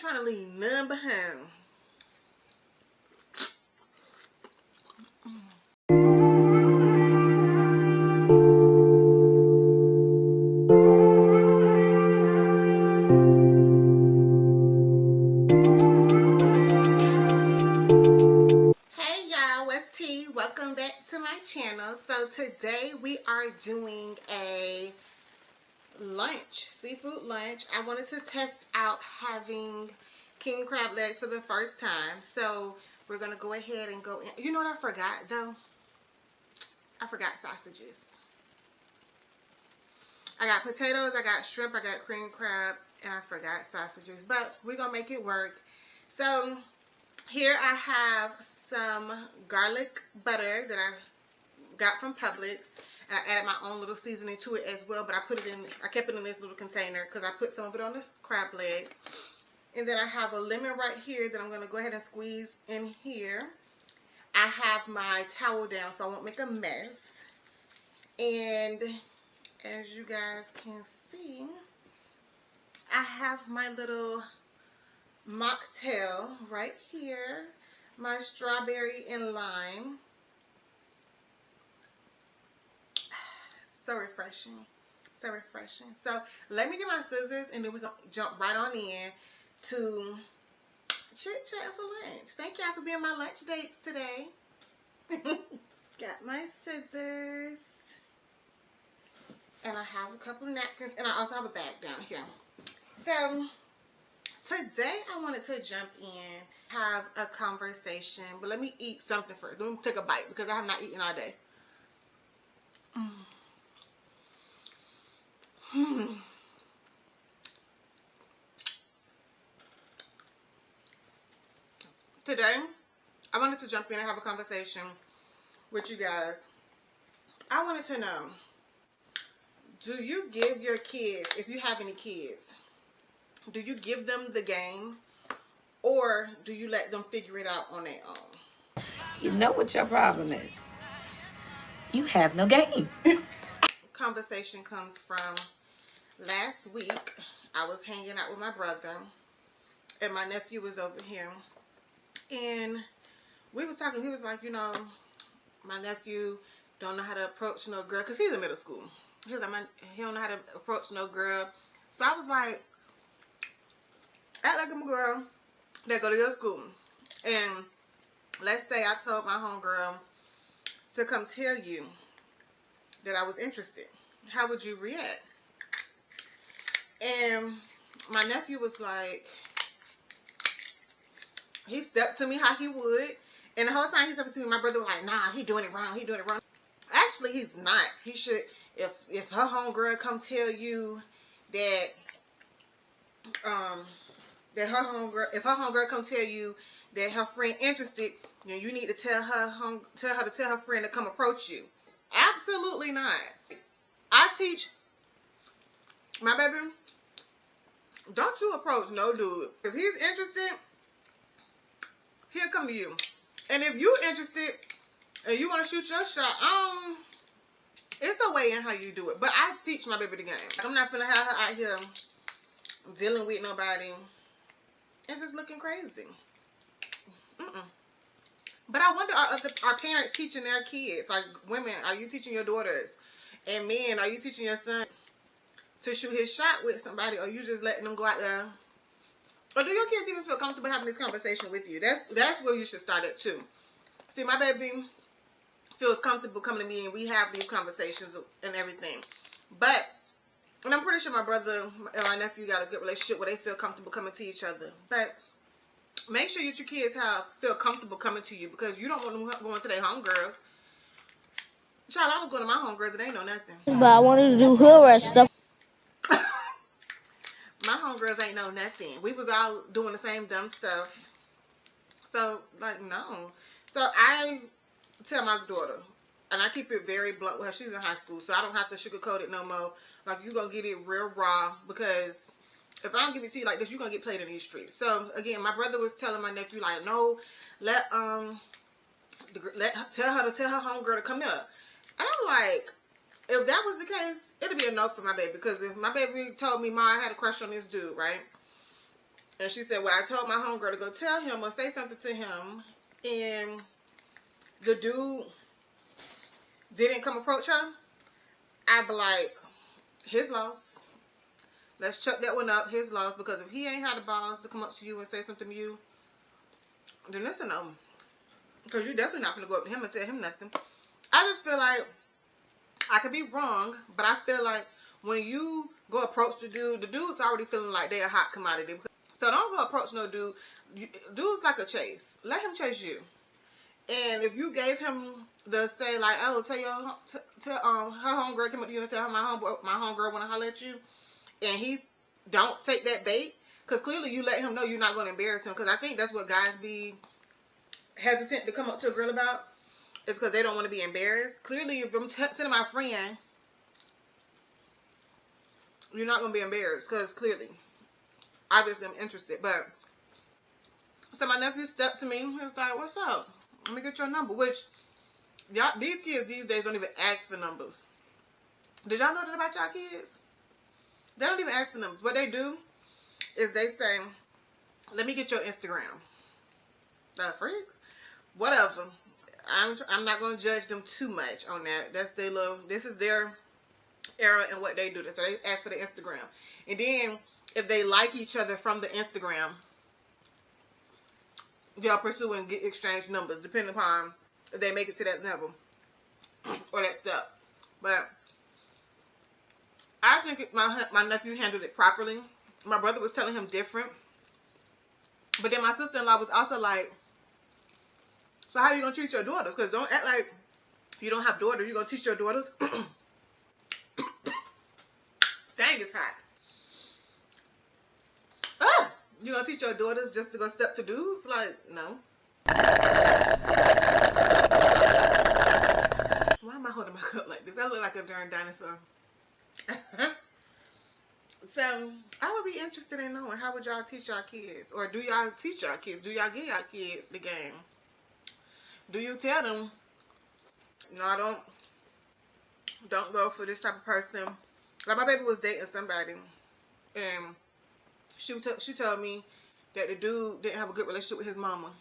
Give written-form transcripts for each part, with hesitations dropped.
trying to leave none behind. Hey y'all, what's T? Welcome back to my channel. So today we are doing a lunch, seafood lunch. I wanted to test out having king crab legs for the first time. So we're gonna go ahead and go in. You know what I forgot though? I forgot sausages. I got potatoes, I got shrimp, I got cream crab, and I forgot sausages. But we're gonna make it work. So here I have some garlic butter that I got from Publix. And I added my own little seasoning to it as well, but I kept it in this little container because I put some of it on this crab leg. And then I have a lemon right here that I'm going to go ahead and squeeze in here. I have my towel down so I won't make a mess. And as you guys can see, I have my little mocktail right here. My strawberry and lime. So refreshing. So refreshing. So let me get my scissors and then we're going to jump right on in to chit chat for lunch. Thank y'all for being my lunch dates today. Got my scissors. And I have a couple of napkins and I also have a bag down here. So today I wanted to jump in, have a conversation, but let me eat something first. Let me take a bite because I have not eaten all day. Today, I wanted to jump in and have a conversation with you guys. I wanted to know, do you give your kids, if you have any kids, do you give them the game or do you let them figure it out on their own? You know what your problem is. You have no game. Conversation comes from last week. I was hanging out with my brother and my nephew was over here. And we was talking, he was like, you know, my nephew don't know how to approach no girl, because he's in middle school. He was like, he don't know how to approach no girl. So I was like, act like I'm a girl that go to your school. And let's say I told my homegirl to come tell you that I was interested. How would you react? And my nephew was like, he stepped to me how he would. And the whole time he stepped to me, my brother was like, nah, he doing it wrong. He doing it wrong. Actually, he's not. He should, if her homegirl come tell you that, if her homegirl come tell you that her friend interested, then you need to tell her to tell her friend to come approach you. Absolutely not. I teach my baby, don't you approach no dude. If he's interested, he'll come to you. And if you interested and you want to shoot your shot, it's a way in how you do it. But I teach my baby the game. I'm not gonna have her out here dealing with nobody and just looking crazy. But I wonder, are parents teaching their kids? Like women, are you teaching your daughters? And men, are you teaching your son to shoot his shot with somebody? Or you just letting them go out there? Or do your kids even feel comfortable having this conversation with you? That's where you should start at too. See, my baby feels comfortable coming to me and we have these conversations and everything. But, and I'm pretty sure my brother and my nephew got a good relationship where they feel comfortable coming to each other. But make sure that your kids feel comfortable coming to you, because you don't want them going to their homegirls. Child, I was going to my homegirls and they ain't know nothing. But I wanted to do hood rat stuff. My homegirls ain't know nothing. We was all doing the same dumb stuff. So, like, no. So, I tell my daughter, and I keep it very blunt with her. She's in high school, so I don't have to sugarcoat it no more. Like, you're going to get it real raw, because if I don't give it to you like this, you're going to get played in these streets. So, again, my brother was telling my nephew, like, no, tell her homegirl to come here. And I'm like, if that was the case, it'd be a no for my baby. Because if my baby told me, Ma, I had a crush on this dude, right? And she said, well, I told my homegirl to go tell him or say something to him. And the dude didn't come approach her. I'd be like, his loss. Let's chuck that one up, his loss. Because if he ain't had the balls to come up to you and say something to you, then listen to him. Because you're definitely not going to go up to him and tell him nothing. I just feel like, I could be wrong, but I feel like when you go approach the dude's already feeling like they're a hot commodity. So don't go approach no dude. Dude's like a chase. Let him chase you. And if you gave him the say like, oh, tell her homegirl come up to you and say, my homegirl want to holler at you, and don't take that bait, because clearly you let him know you're not going to embarrass him. Because I think that's what guys be hesitant to come up to a girl about. It's because they don't want to be embarrassed. Clearly, if I'm sending my friend, you're not going to be embarrassed, because clearly, obviously I'm interested. But so my nephew stepped to me. He was like, what's up? Let me get your number. Which, y'all, these kids these days don't even ask for numbers. Did y'all know that about y'all kids? They don't even ask for numbers. What they do is they say, let me get your Instagram. The freak? Whatever. I'm not going to judge them too much on that. That's their this is their era and what they do. So they ask for the Instagram. And then, if they like each other from the Instagram, they'll pursue and exchange numbers, depending upon if they make it to that level or that step. But I think my nephew handled it properly. My brother was telling him different. But then my sister-in-law was also like, so how are you going to treat your daughters? Because don't act like you don't have daughters. You're going to teach your daughters. Dang, it's hot. You going to teach your daughters just to go step to dudes? Like, no. Why am I holding my cup like this? I look like a darn dinosaur. So, I would be interested in knowing, how would y'all teach y'all kids? Or do y'all teach y'all kids? Do y'all give y'all kids the game? Do you tell them, no, don't go for this type of person? Like, my baby was dating somebody, and she told me that the dude didn't have a good relationship with his mama.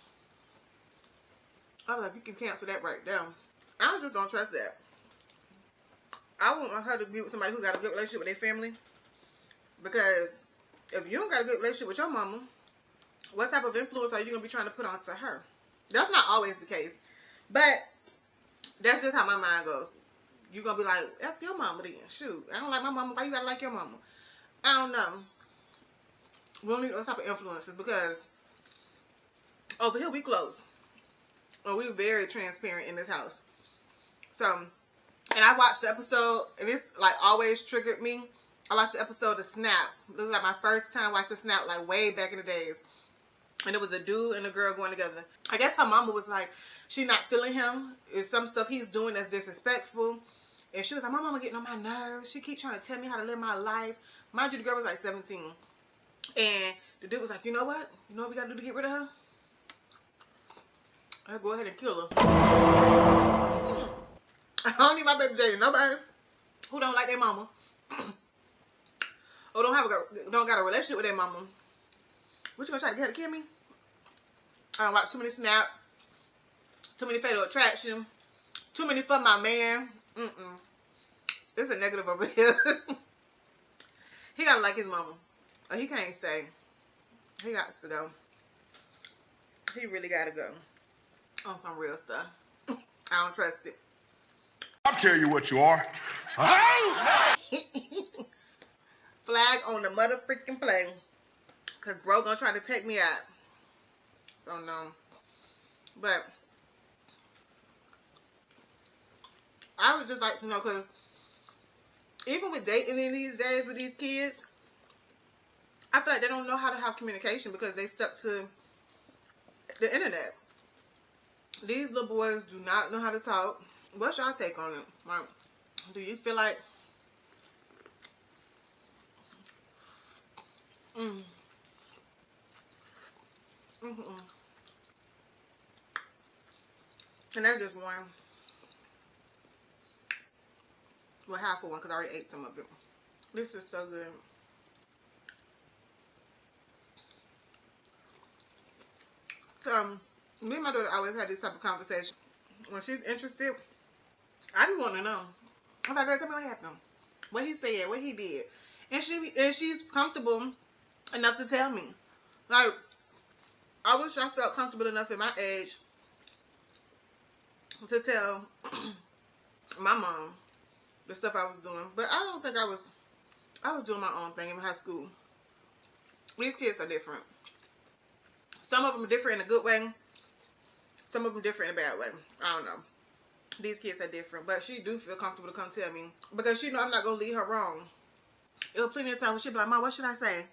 I was like, you can cancel that right there. I just don't trust that. I want her to be with somebody who got a good relationship with their family. Because if you don't got a good relationship with your mama, what type of influence are you going to be trying to put onto her? That's not always the case. But that's just how my mind goes. You're going to be like, F your mama then. Shoot, I don't like my mama. Why you got to like your mama? I don't know. We don't need those type of influences, because over here we close. And we're very transparent in this house. So, and I watched the episode, and it's like always triggered me. I watched the episode of Snap. It was like my first time watching Snap, like way back in the days. And it was a dude and a girl going together. I guess her mama was like, she not feeling him. It's some stuff he's doing that's disrespectful. And she was like, my mama getting on my nerves. She keep trying to tell me how to live my life. Mind you, the girl was like 17. And the dude was like, you know what? You know what we got to do to get rid of her? I'll go ahead and kill her. I don't need my baby dating nobody who don't like their mama. Or don't got a relationship with their mama. What you gonna try to get her to kill me? I don't watch too many Snap. Too many Fatal Attraction. Too many For My Man. It's a negative over here. He gotta like his mama. Or he can't stay. He got to go. He really gotta go. On some real stuff. I don't trust it. I'll tell you what you are. Flag on the mother freaking plane. Cause bro gonna try to take me out. So no. But I would just like to know, cause even with dating in these days with these kids, I feel like they don't know how to have communication because they stuck to the internet. These little boys do not know how to talk. What's y'all take on it? Like, do you feel like and that's just one. Well, half of one, because I already ate some of it. This is so good. So, me and my daughter always had this type of conversation. When she's interested, I be wanting to know. I'm like, girl, tell me what happened. What he said, what he did. And she's comfortable enough to tell me. Like, I wish I felt comfortable enough at my age to tell my mom the stuff I was doing. But I don't think I was doing my own thing in high school. These kids are different. Some of them are different in a good way. Some of them different in a bad way. I don't know. These kids are different. But she do feel comfortable to come tell me. Because she know I'm not going to lead her wrong. It was plenty of times when she'd be like, Mom, what should I say?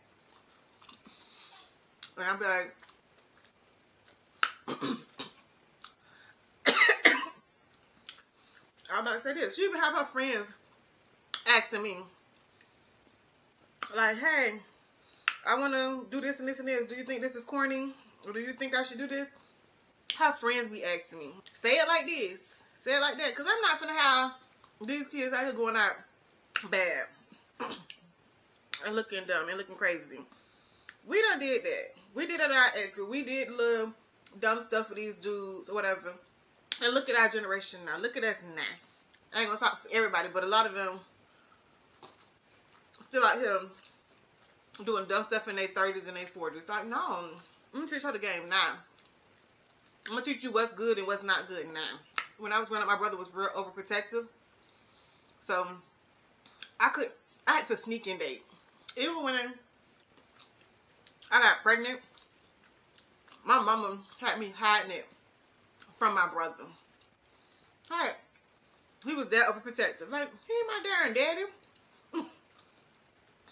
And I'd be like, I'm about to say this. She even have her friends asking me, like, hey, I want to do this and this and this. Do you think this is corny? Or do you think I should do this? Her friends be asking me, say it like this. Say it like that. Because I'm not going to have these kids out here going out bad. And looking dumb and looking crazy. We done did that. We did it at our age group. We did little dumb stuff for these dudes or whatever. And look at our generation now. Look at us now. I ain't gonna talk for everybody, but a lot of them still out here doing dumb stuff in their 30s and their 40s. Like, no. I'm gonna teach her the game now. I'm gonna teach you what's good and what's not good now. When I was growing up, my brother was real overprotective. So, I had to sneak and date. Even when I got pregnant, my mama had me hiding it from my brother. Like, he was that overprotective. Like, he ain't my darn daddy.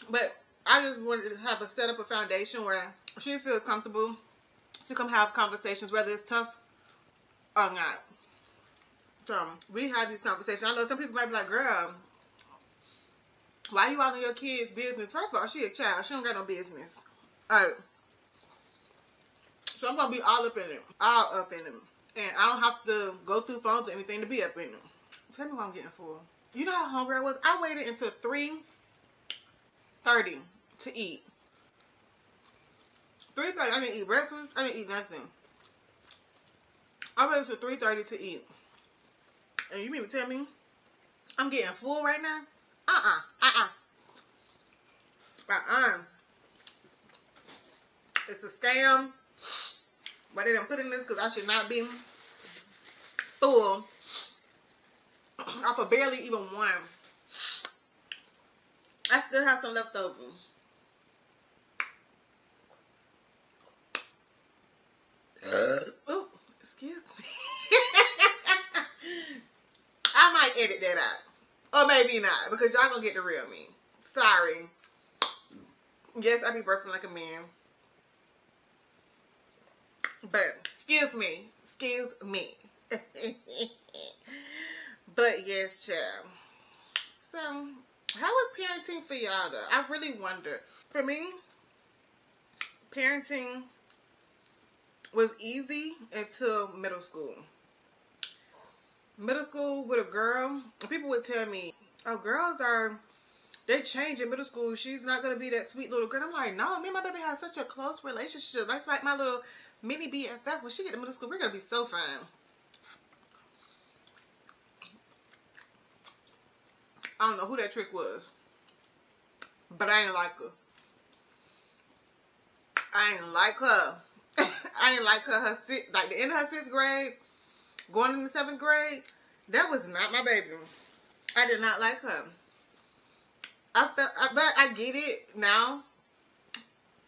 But I just wanted to have set up a foundation where she feels comfortable to come have conversations, whether it's tough or not. So, we had these conversations. I know some people might be like, girl, why you all in your kid's business? First of all, she a child. She don't got no business. Alright. So I'm going to be all up in it. All up in it. And I don't have to go through phones or anything to be up in it. Tell me what I'm getting full. You know how hungry I was? I waited until 3:30 to eat. 3:30. I didn't eat breakfast. I didn't eat nothing. I waited until 3:30 to eat. And you mean to tell me I'm getting full right now? It's a scam. But they didn't put in this because I should not be full off of barely even one. I still have some left over. Ooh, excuse me. I might edit that out. Or maybe not, because y'all gonna get the real me. Sorry. Yes, I be burping like a man. But, excuse me. Excuse me. But, yes, child. So, how was parenting for y'all, though? I really wonder. For me, parenting was easy until middle school. Middle school with a girl, people would tell me, oh, girls they change in middle school. She's not going to be that sweet little girl. I'm like, no, me and my baby have such a close relationship. That's like my little mini BFF. When she get to middle school, we're going to be so fine. I don't know who that trick was, but I ain't like her. I ain't like her. I ain't like her. Like the end of her 6th grade, going into 7th grade, that was not my baby. I did not like her. But I get it now,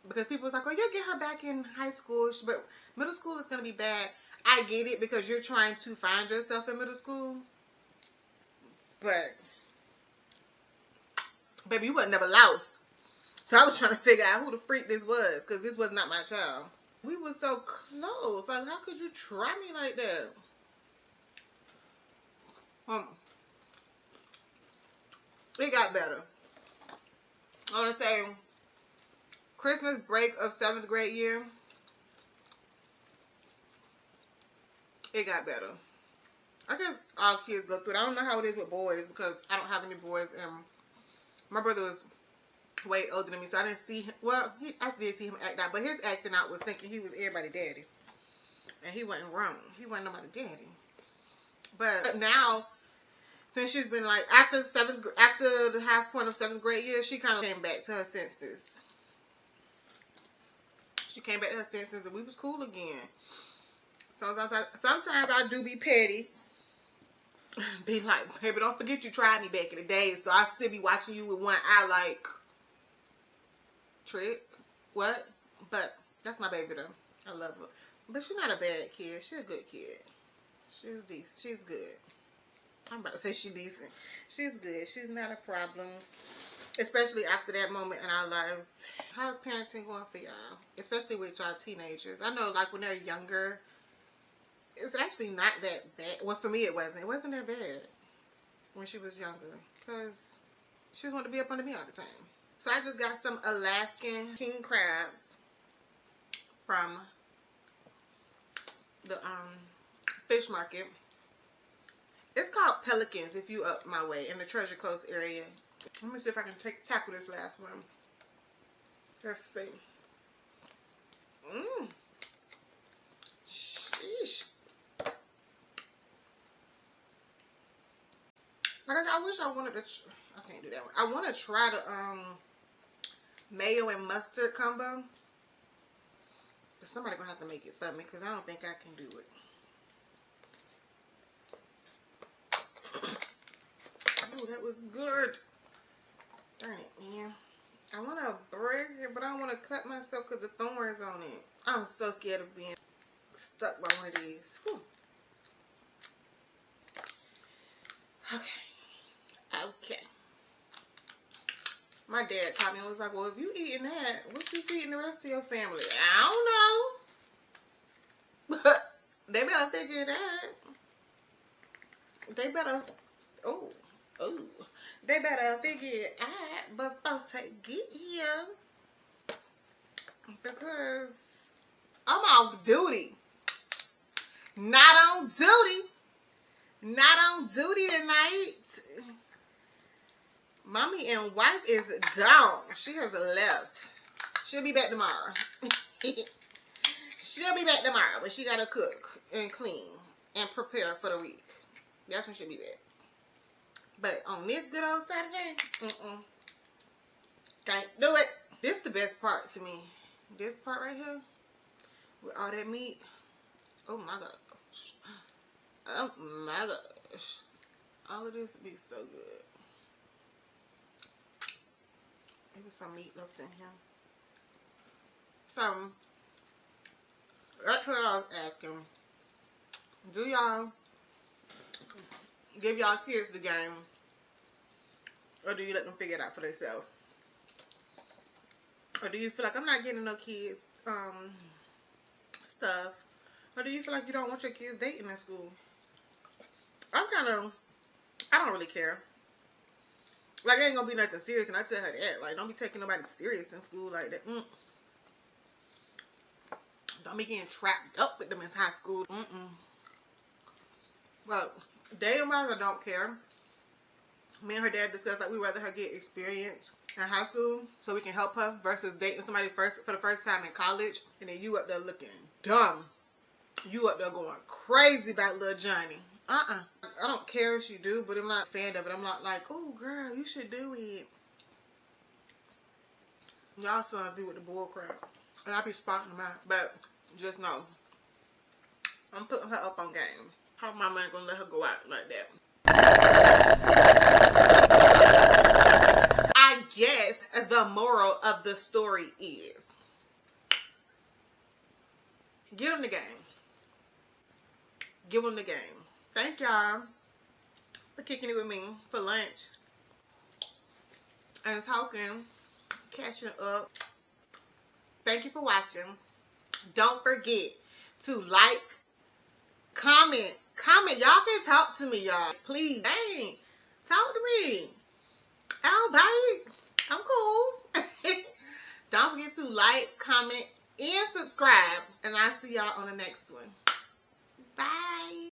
because people was like, oh, you'll get her back in high school, but middle school is going to be bad. I get it, because you're trying to find yourself in middle school, but baby, you wasn't never lost. So I was trying to figure out who the freak this was, because this was not my child. We were so close. Like, how could you try me like that? It got better. I want to say Christmas break of 7th grade year, it got better. I guess all kids go through it. I don't know how it is with boys, because I don't have any boys, and my brother was way older than me, so I didn't see him. Well, I did see him act out, but his acting out was thinking he was everybody's daddy. And he wasn't wrong. He wasn't nobody's daddy. But now, since she's been like, after the half point of 7th grade year, she kind of came back to her senses. She came back to her senses and we was cool again. Sometimes I do be petty. Be like, baby, don't forget you tried me back in the day, so I still be watching you with one eye like, trick, what? But that's my baby though. I love her. But she's not a bad kid. She's a good kid. She's decent. She's good. I'm about to say she's decent. She's good. She's not a problem. Especially after that moment in our lives. How's parenting going for y'all? Especially with y'all teenagers. I know like when they're younger, it's actually not that bad. Well, for me it wasn't. It wasn't that bad when she was younger. Because she just wanted to be up under me all the time. So I just got some Alaskan king crabs from the fish market. It's called Pelicans if you up my way in the Treasure Coast area. Let me see if I can tackle this last one. Let's see. Sheesh. Like I said, I wish I wanted to. I can't do that one. I want to try the mayo and mustard combo. But somebody gonna have to make it for me because I don't think I can do it. Oh, that was good. Darn it, man. I want to break it, but I don't want to cut myself because the thorns on it. I'm so scared of being stuck by one of these. Whew. Okay. My dad taught me, and was like, well, if you eating that, what you feeding the rest of your family? I don't know. But they better figure it out. They better, they better figure it out before they get here. Because I'm on duty. Not on duty. Not on duty tonight. Mommy and wife is gone. She has left. She'll be back tomorrow. She'll be back tomorrow, but she gotta cook and clean and prepare for the week. That's when she'll be back. But on this good old Saturday, can't do it. This the best part to me. This part right here, with all that meat. Oh my gosh. Oh my gosh. All of this would be so good. Maybe some meat left in here. So, that's what I was asking. Do y'all give y'all kids the game? Or do you let them figure it out for themselves? Or do you feel like I'm not getting no kids stuff? Or do you feel like you don't want your kids dating in school? I don't really care. Like, it ain't gonna be nothing serious, and I tell her that. Like, don't be taking nobody serious in school like that. Don't be getting trapped up with them in high school. Well, dating-wise, I don't care. Me and her dad discussed, like, we'd rather her get experience in high school so we can help her versus dating somebody for the first time in college, and then you up there looking dumb. You up there going crazy about little Johnny. I don't care if you do, but I'm not a fan of it. I'm not like, oh, girl, you should do it. Y'all sons be with the bull crap. And I be spotting them out. But just know, I'm putting her up on game. Her mama ain't gonna let her go out like that. I guess the moral of the story is, get them the game. Give them the game. Thank y'all for kicking it with me for lunch and talking, catching up. Thank you for watching. Don't forget to like, comment. Y'all can talk to me, y'all. Please. Dang. Talk to me. I'll bite. I'm cool. Don't forget to like, comment, and subscribe. And I'll see y'all on the next one. Bye.